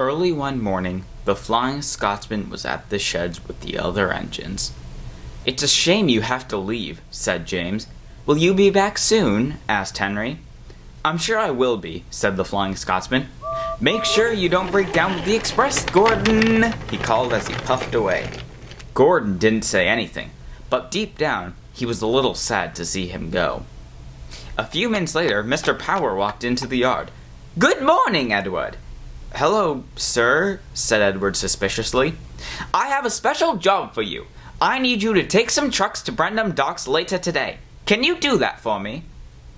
Early one morning, the Flying Scotsman was at the sheds with the other engines. "It's a shame you have to leave," said James. "Will you be back soon?" asked Henry. "I'm sure I will be," said the Flying Scotsman. "Make sure you don't break down with the express, Gordon," he called as he puffed away. Gordon didn't say anything, but deep down, he was a little sad to see him go. A few minutes later, Mr. Power walked into the yard. "Good morning, Edward." "Hello, sir," said Edward suspiciously. "I have a special job for you. I need you to take some trucks to Brendam Docks later today. Can you do that for me?"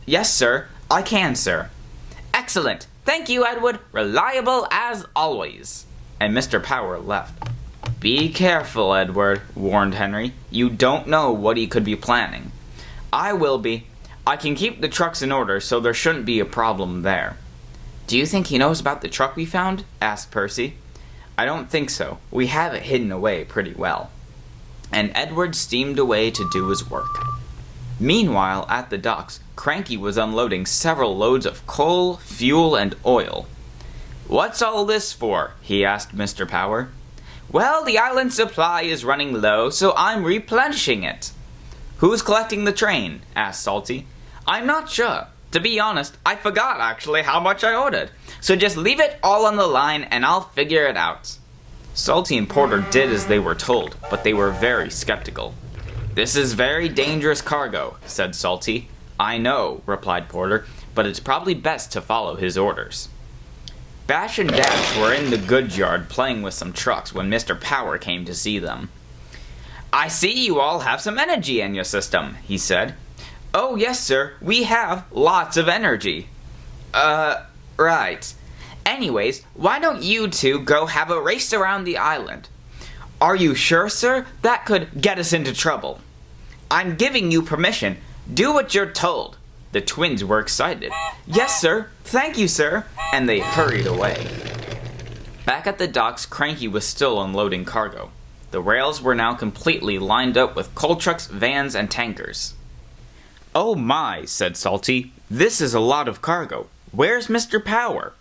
"Yes, sir. I can, sir." "Excellent. Thank you, Edward. Reliable as always." And Mr. Power left. "Be careful, Edward," warned Henry. "You don't know what he could be planning." "I will be. I can keep the trucks in order, so there shouldn't be a problem there." "Do you think he knows about the truck we found?" asked Percy. "I don't think so. We have it hidden away pretty well." And Edward steamed away to do his work. Meanwhile, at the docks, Cranky was unloading several loads of coal, fuel, and oil. "What's all this for?" he asked Mr. Power. "Well, the island supply is running low, so I'm replenishing it." "Who's collecting the train?" asked Salty. "I'm not sure. To be honest, I forgot actually how much I ordered. So just leave it all on the line and I'll figure it out." Salty and Porter did as they were told, but they were very skeptical. "This is very dangerous cargo," said Salty. "I know," replied Porter, "but it's probably best to follow his orders." Bash and Dash were in the goods yard playing with some trucks when Mr. Power came to see them. "I see you all have some energy in your system," he said. "Oh, yes, sir. We have lots of energy." Right. Anyways, why don't you two go have a race around the island?" "Are you sure, sir? That could get us into trouble." "I'm giving you permission. Do what you're told." The twins were excited. "Yes, sir. Thank you, sir." And they hurried away. Back at the docks, Cranky was still unloading cargo. The rails were now completely lined up with coal trucks, vans, and tankers. "Oh my," said Salty. "This is a lot of cargo. Where's Mr. Power?"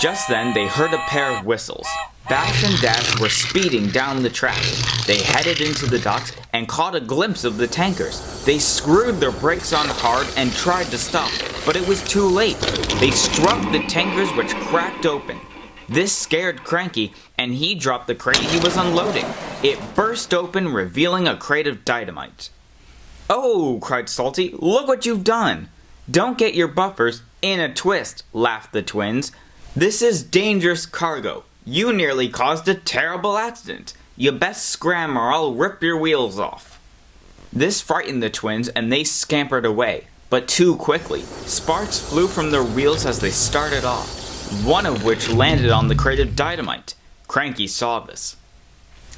Just then they heard a pair of whistles. Bash and Dash were speeding down the track. They headed into the docks and caught a glimpse of the tankers. They screwed their brakes on hard and tried to stop, but it was too late. They struck the tankers, which cracked open. This scared Cranky, and he dropped the crate he was unloading. It burst open, revealing a crate of dynamite. "Oh," cried Salty, "look what you've done." "Don't get your buffers in a twist," laughed the twins. "This is dangerous cargo. You nearly caused a terrible accident. You best scram or I'll rip your wheels off." This frightened the twins and they scampered away, but too quickly. Sparks flew from their wheels as they started off, one of which landed on the crate of dynamite. Cranky saw this.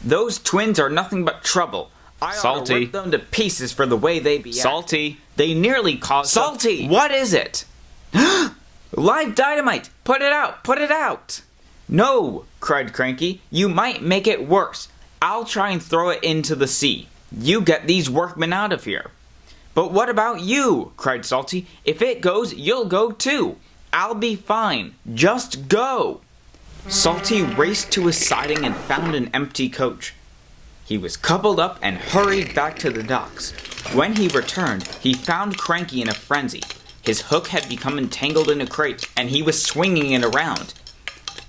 "Those twins are nothing but trouble. I ought to rip them to pieces for the way they be acting. Salty, they nearly caused— Salty! What is it?" "Live dynamite! Put it out! Put it out!" "No!" cried Cranky. "You might make it worse. I'll try and throw it into the sea. You get these workmen out of here." "But what about you?" cried Salty. "If it goes, you'll go too. I'll be fine. Just go." Salty raced to his siding and found an empty coach. He was coupled up and hurried back to the docks. When he returned, he found Cranky in a frenzy. His hook had become entangled in a crate, and he was swinging it around.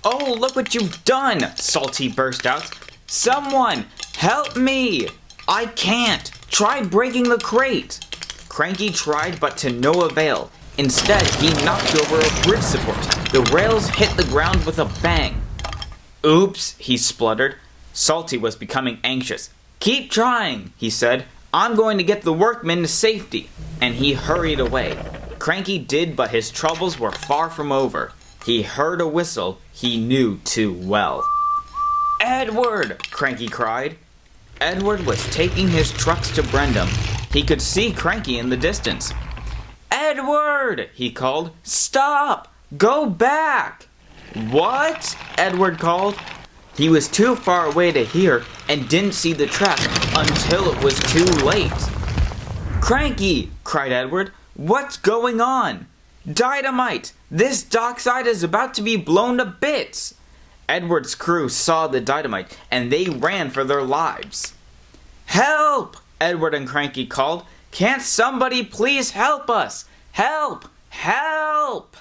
"Oh, look what you've done!" Salty burst out. "Someone, help me! I can't! Try breaking the crate!" Cranky tried, but to no avail. Instead, he knocked over a bridge support. The rails hit the ground with a bang. "Oops," he spluttered. Salty was becoming anxious. "Keep trying," he said. "I'm going to get the workmen to safety." And he hurried away. Cranky did, but his troubles were far from over. He heard a whistle he knew too well. "Edward!" Cranky cried. Edward was taking his trucks to Brendam. He could see Cranky in the distance. "Edward!" he called. "Stop! Go back!" "What?" Edward called. He was too far away to hear and didn't see the track until it was too late. "Cranky!" cried Edward. "What's going on?" "Dynamite! This dockside is about to be blown to bits!" Edward's crew saw the dynamite, and they ran for their lives. "Help!" Edward and Cranky called. "Can't somebody please help us? Help! Help!"